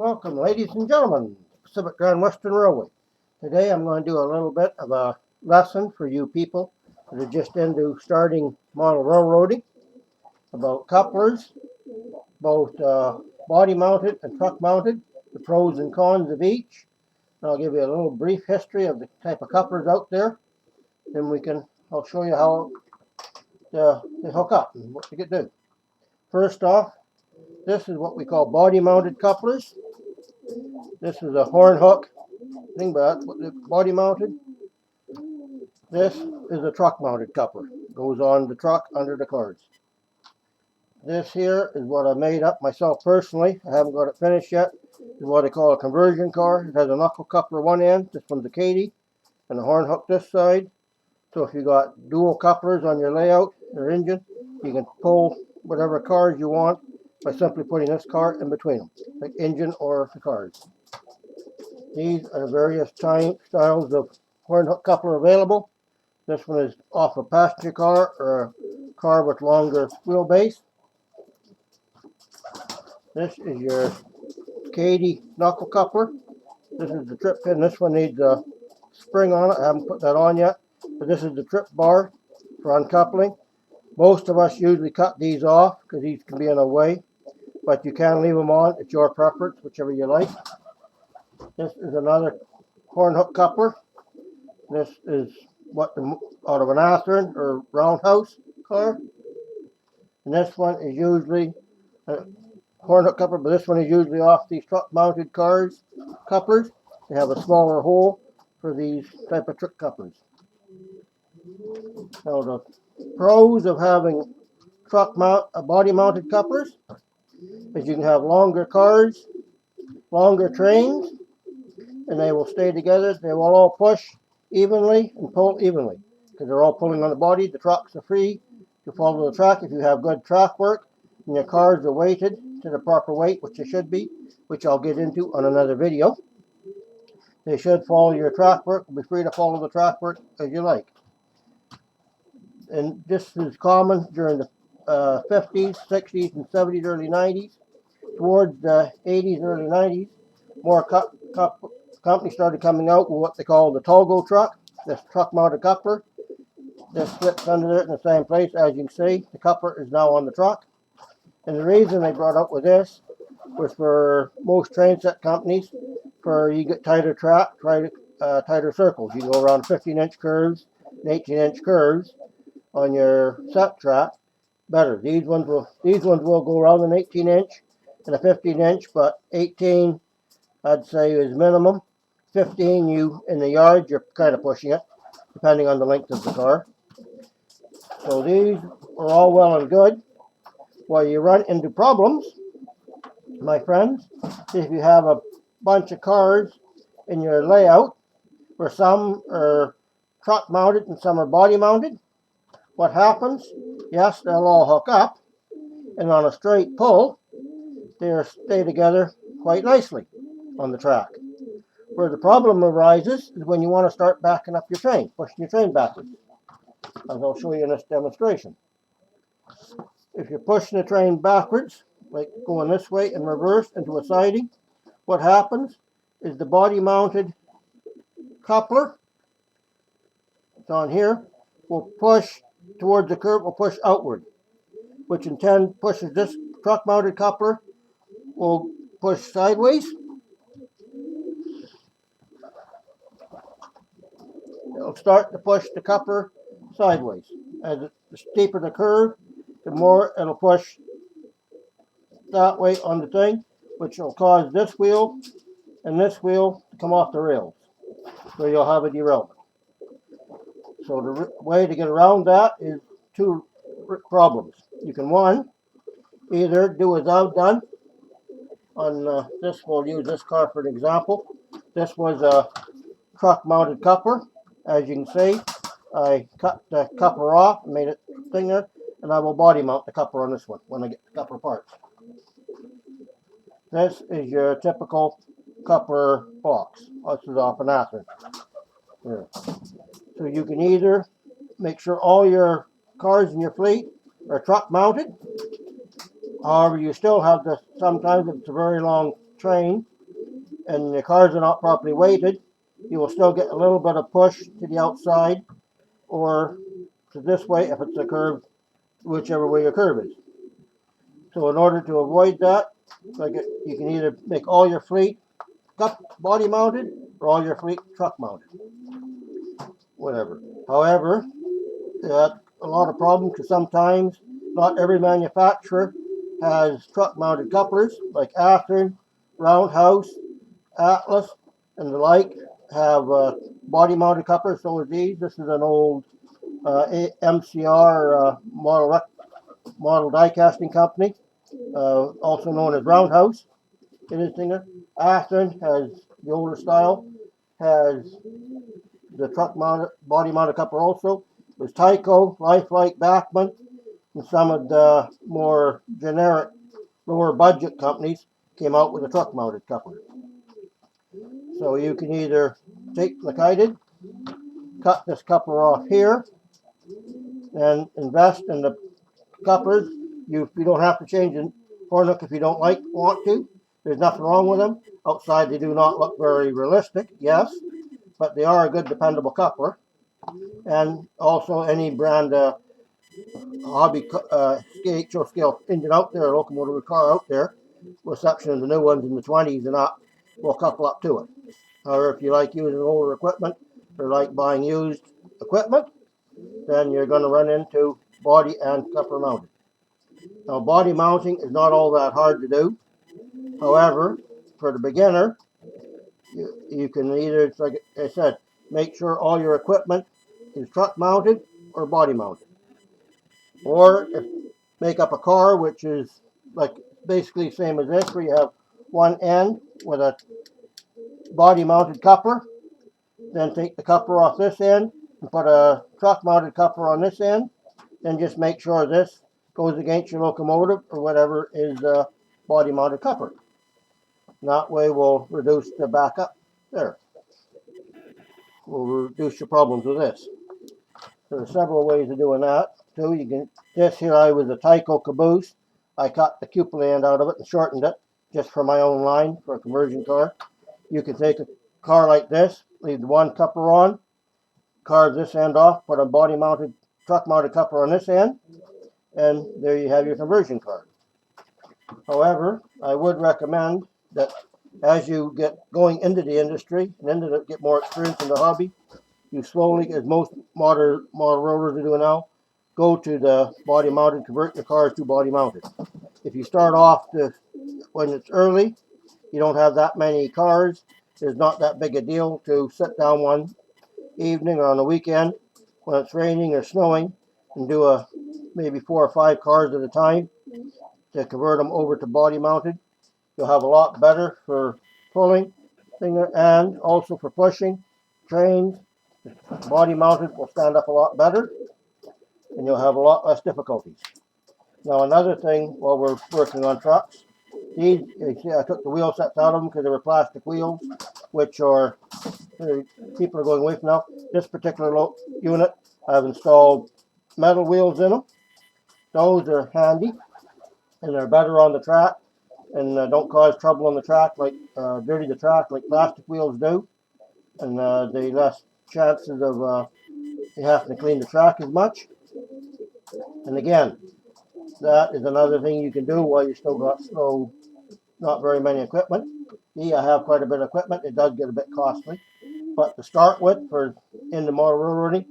Welcome, ladies and gentlemen, Pacific Grand Western Railway. Today I'm going to do a little bit of a lesson for you people that are just into starting model railroading about couplers, both body mounted and truck mounted, the pros and cons of each. And I'll give you a little brief history of the type of couplers out there. Then I'll show you how they hook up and what you can do. First off, this is what we call body mounted couplers. This is a horn hook thing, but that's what the body mounted. This is a truck mounted coupler. Goes on the truck under the cars. This here is what I made up myself personally. I haven't got it finished yet. This is what I call a conversion car. It has a knuckle coupler one end. This one's a Kadee, and a horn hook this side. So if you got dual couplers on your layout or engine, you can pull whatever cars you want by simply putting this car in between them, like engine or the cars. These are the various styles of horn hook coupler available. This one is off a passenger car or a car with longer wheelbase. This is your Kadee knuckle coupler. This is the trip pin. This one needs a spring on it. I haven't put that on yet. But this is the trip bar for uncoupling. Most of us usually cut these off because these can be in the way. But you can leave them on. It's your preference, whichever you like. This is another horn hook coupler. This is out of an Athearn or roundhouse car. And this one is usually a horn hook coupler, but this one is usually off these truck mounted cars couplers. They have a smaller hole for these type of truck couplers. Now the pros of having body mounted couplers is you can have longer cars, longer trains, and they will stay together. They will all push evenly and pull evenly because they're all pulling on the body. The trucks are free to follow the track if you have good track work and your cars are weighted to the proper weight, which they should be, which I'll get into on another video. They should follow your track work. Be free to follow the track work as you like. And this is common during the 50s, 60s, and 70s, early 90s. Towards the 80s, early 90s, more companies started coming out with what they call the Togo truck, this truck mounted coupler. This slips under there in the same place. As you can see, the coupler is now on the truck. And the reason they brought up with this was for most train set companies, for you get tighter track, tighter circles. You go around 15-inch curves and 18-inch curves on your set track better. These ones will go around an 18-inch and a 15-inch, but 18 I'd say is minimum. 15 in the yard you're kind of pushing it, depending on the length of the car. So these are all well and good. While you run into problems, my friends, if you have a bunch of cars in your layout, where some are truck mounted and some are body mounted, what happens? Yes, they'll all hook up, and on a straight pull, they'll stay together quite nicely on the track. Where the problem arises is when you want to start backing up your train, pushing your train backwards, as I'll show you in this demonstration. If you're pushing the train backwards, like going this way in reverse into a siding, what happens is the body mounted coupler, it's on here, will push towards the curve, will push outward, which in turn pushes this truck mounted coupler, will push sideways. It'll start to push the coupler sideways. As the steeper the curve, the more it'll push that way on the thing, which will cause this wheel and this wheel to come off the rails. So you'll have a derailment. So the way to get around that is two problems. You can, one, either do as I've done on this. We'll use this car for an example. This was a truck mounted coupler. As you can see, I cut the coupler off and made it thing there, and I will body mount the coupler on this one when I get the coupler parts. This is your typical coupler box. This is off an Athearn. There. So you can either make sure all your cars in your fleet are truck mounted. However, you still have sometimes if it's a very long train and the cars are not properly weighted, you will still get a little bit of push to the outside or to this way if it's a curve, whichever way your curve is. So in order to avoid that, you can either make all your fleet body mounted or all your fleet truck mounted, whatever. However, a lot of problems because sometimes not every manufacturer has truck mounted couplers, like Athearn, Roundhouse, Atlas, and the like have body mounted couplers. So is these. This is an old MCR model die casting company, also known as Roundhouse. It is Singer. Athearn has the older style, has the truck mounted body mounted coupler also. There's Tyco, Lifelike, Bachmann, and some of the more generic, lower budget companies came out with a truck mounted coupler. So you can either take, like I did, cut this coupler off here and invest in the couplers. You don't have to change the Hornhook if you don't want to. There's nothing wrong with them. Outside they do not look very realistic, yes, but they are a good dependable coupler. And also any brand hobby HO scale engine out there, locomotive car out there, with exception of the new ones in the 20s and up, will couple up to it. However, if you like using older equipment or like buying used equipment, then you're going to run into body and coupler mounted. Now, body mounting is not all that hard to do. However, for the beginner, you can either, like I said, make sure all your equipment is truck mounted or body mounted. Or make up a car which is like basically same as this, where you have one end with a body mounted coupler, then take the coupler off this end and put a truck mounted coupler on this end, then just make sure this goes against your locomotive or whatever is body mounted coupler. And that way we'll reduce the backup there. We'll reduce your problems with this. There are several ways of doing that too. You can, this here I was a Tyco caboose. I cut the cupola end out of it and shortened it just for my own line for a conversion car. You can take a car like this, leave the one coupler on, carve this end off, put a body mounted, truck mounted coupler on this end, and there you have your conversion car. However, I would recommend that as you get going into the industry and get more experience in the hobby, you slowly, as most model railroaders are doing now, go to the body mounted, convert your cars to body mounted. If you start off when it's early, you don't have that many cars, it's not that big a deal to sit down one evening or on a weekend when it's raining or snowing and do maybe 4 or 5 cars at a time to convert them over to body mounted. You'll have a lot better for pulling and also for pushing trains. Body mounted will stand up a lot better and you'll have a lot less difficulties. Now another thing while we're working on trucks, these, you see I took the wheel sets out of them because they were plastic wheels, which are, people are going away from now. This particular unit, I've installed metal wheels in them. Those are handy and they're better on the track and don't cause trouble on the track, like dirty the track like plastic wheels do, and they less chances of you having to clean the track as much. And again, that is another thing you can do while you still got not very many equipment. Yeah, I have quite a bit of equipment. It does get a bit costly, but to start with, for in the model railroading,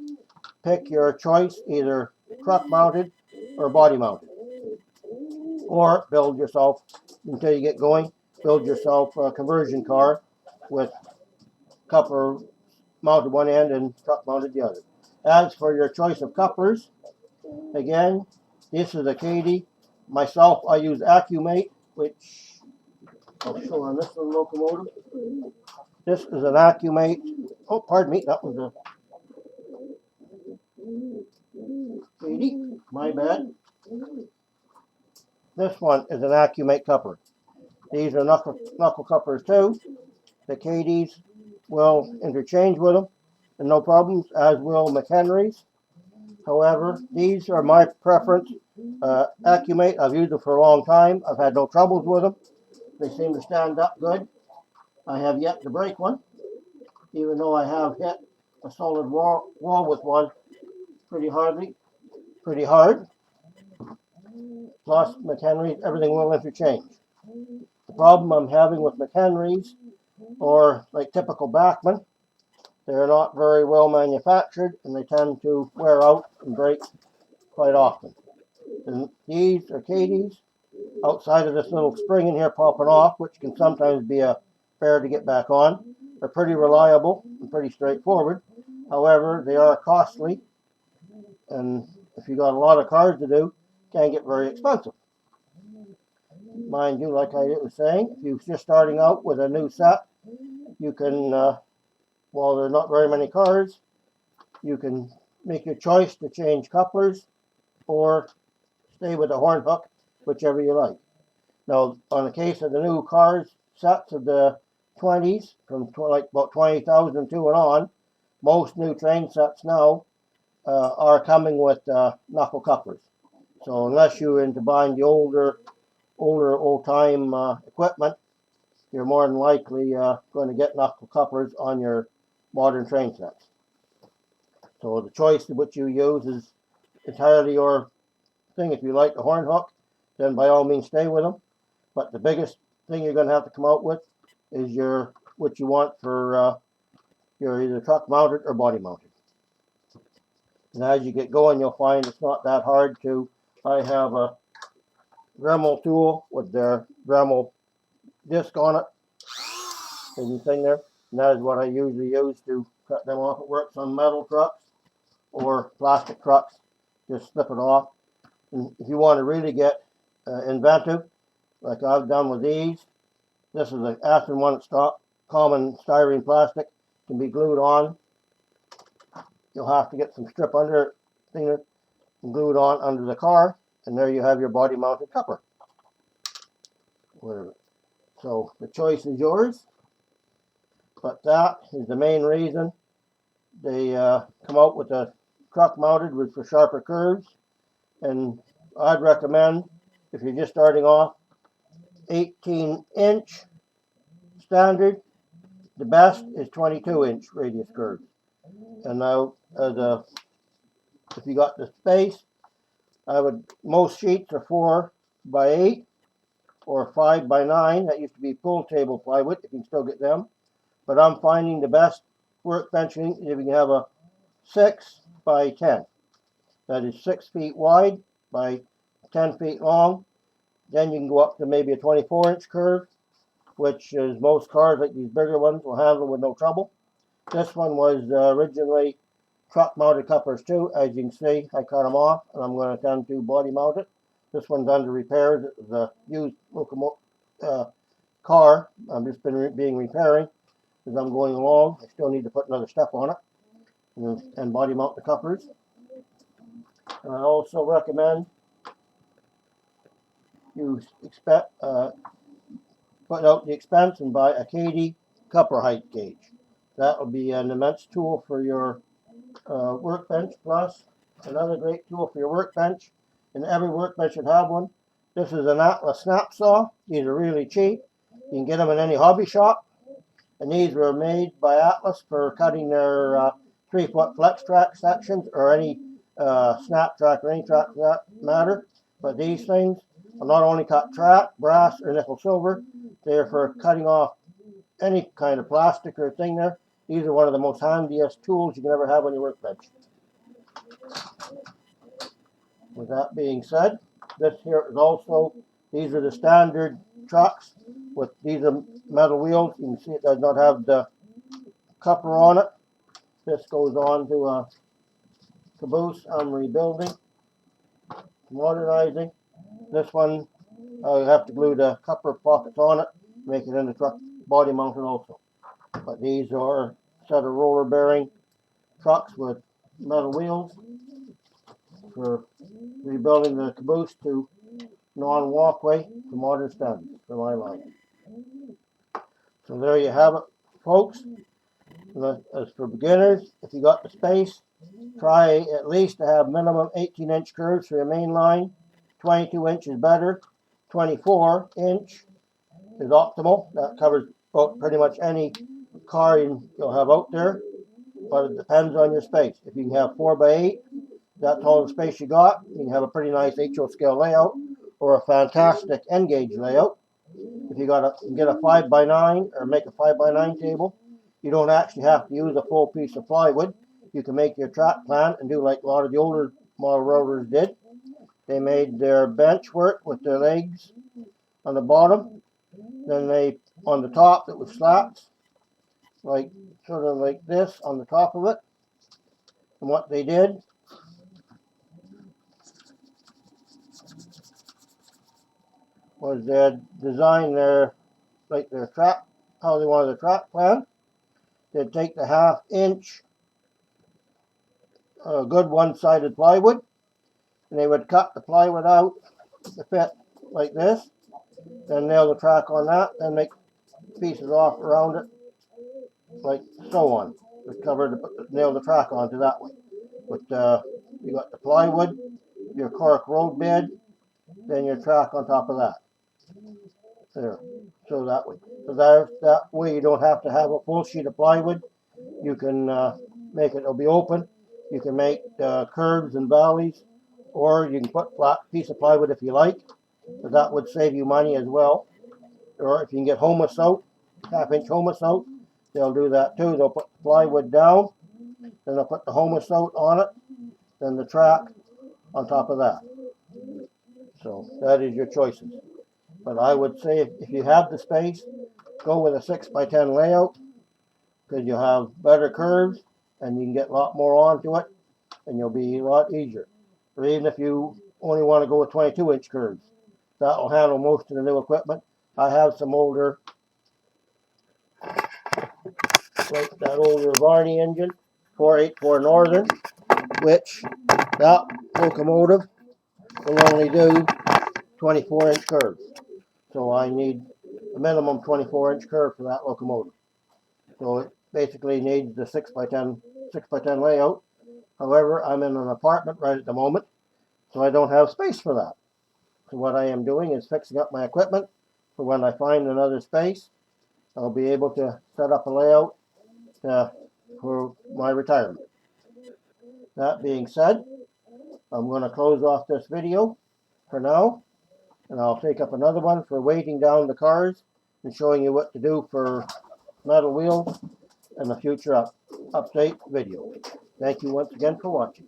pick your choice, either truck mounted or body mounted, or build yourself until you get going. Build yourself a conversion car with coupler mounted one end and truck mounted the other. As for your choice of couplers, again, this is a Kadee. Myself, I use Accumate, which I'll show on this little locomotive. This is an Accumate. Oh, pardon me, that was a Kadee. My bad. This one is an Accumate coupler. These are knuckle couplers too. The Kadees will interchange with them and no problems, as will McHenry's. However, these are my preference. Accumate, I've used them for a long time. I've had no troubles with them. They seem to stand up good. I have yet to break one, even though I have hit a solid wall with one pretty hard. Plus McHenry's, everything will interchange. The problem I'm having with McHenry's, or like typical Bachmann, they're not very well manufactured and they tend to wear out and break quite often. And these are Katie's, outside of this little spring in here popping off, which can sometimes be a bear to get back on. They're pretty reliable and pretty straightforward. However, they are costly, and if you got a lot of cars to do, can get very expensive. Mind you, like I was saying, if you're just starting out with a new set, you can, while there are not very many cars, you can make your choice to change couplers or stay with the horn hook, whichever you like. Now, on the case of the new cars, sets of the 20s, from like about 20,002 and on, most new train sets now are coming with knuckle couplers. So unless you're into buying the old-time equipment, you're more than likely going to get knuckle couplers on your modern train sets. So the choice of what you use is entirely your thing. If you like the horn hook, then by all means stay with them. But the biggest thing you're going to have to come out with is what you want for your either truck mounted or body mounted. And as you get going, you'll find it's not that hard to. I have a Dremel tool with their Dremel disc on it, hidden thing there. And that is what I usually use to cut them off. It works on metal trucks or plastic trucks. Just slip it off. And if you want to really get inventive, like I've done with these, this is an Aspen one that's common styrene plastic, can be glued on. You'll have to get some strip under thing and glue it on under the car, and there you have your body mounted coupler. Whatever. So the choice is yours, but that is the main reason they come out with a truck mounted with for sharper curves. And I'd recommend, if you're just starting off, 18-inch standard. The best is 22-inch radius curves. And now, if you got the space, most sheets are 4x8 or 5x9. That used to be pool table plywood. You can still get them. But I'm finding the best workbenching if you can have a 6x10. That is 6 feet wide by 10 feet long. Then you can go up to maybe a 24-inch curve, which is most cars like these bigger ones will handle with no trouble. This one was originally truck mounted couplers too. As you can see, I cut them off and I'm going to attempt to body mount it. This one's under repairs. It was a used car. I've just been repairing as I'm going along. I still need to put another step on it and body mount the couplers. And I also recommend you put out the expense and buy a Kadee coupler height gauge. That will be an immense tool for your workbench. Plus, another great tool for your workbench, and every workbench should have one. This is an Atlas snap saw. These are really cheap. You can get them in any hobby shop. And these were made by Atlas for cutting their 3-foot flex track sections or any snap track or any track for that matter. But these things will not only cut track, brass, or nickel silver, they're for cutting off any kind of plastic or thing there. These are one of the most handiest tools you can ever have on your workbench. With that being said, this here is also, these are the standard trucks with these are metal wheels. You can see it does not have the coupler on it. This goes on to a caboose I'm rebuilding, modernizing. This one, I have to glue the coupler pockets on it, make it into truck body mounted also. But these are a set of roller bearing trucks with metal wheels for rebuilding the caboose to non-walkway to modern standards for my line. So there you have it, folks. As for beginners, if you got the space, try at least to have minimum 18-inch curves for your main line. 22 inch is better. 24-inch is optimal. That covers Well, pretty much any car you'll have out there, but it depends on your space. If you can have 4x8, that's all the space you got. You can have a pretty nice HO scale layout or a fantastic N gauge layout. If you get a 5x9 or make a 5x9 table, you don't actually have to use a full piece of plywood. You can make your track plan and do like a lot of the older model railroaders did. They made their bench work with their legs on the bottom. Then on the top, it was slats, like sort of like this on the top of it. And what they did was they designed their track, how they wanted the track plan. They'd take the 1/2 inch good one-sided plywood, and they would cut the plywood out to fit like this, then nail the track on that, then make pieces off around it like so on. Just nail the track onto that way. But you got the plywood, your cork road bed, then your track on top of that. There. So that way. So that way you don't have to have a full sheet of plywood. You can make it, it'll be open. You can make curves and valleys, or you can put flat piece of plywood if you like, but that would save you money as well. Or if you can get Homus out, 1/2 inch Homus out, they'll do that too. They'll put the plywood down, then they'll put the Homus out on it, then the track on top of that. So that is your choices. But I would say if you have the space, go with a 6x10 layout, because you'll have better curves and you can get a lot more onto it and you'll be a lot easier. Or even if you only want to go with 22-inch curves, that will handle most of the new equipment. I have some older, like that older Varney engine, 484 Northern, which that locomotive will only do 24-inch curves. So I need a minimum 24-inch curve for that locomotive. So it basically needs the 6x10 layout. However, I'm in an apartment right at the moment, so I don't have space for that. So what I am doing is fixing up my equipment for when I find another space. I'll be able to set up a layout for my retirement. That being said, I'm going to close off this video for now, and I'll take up another one for weighting down the cars and showing you what to do for metal wheels in a future update video. Thank you once again for watching.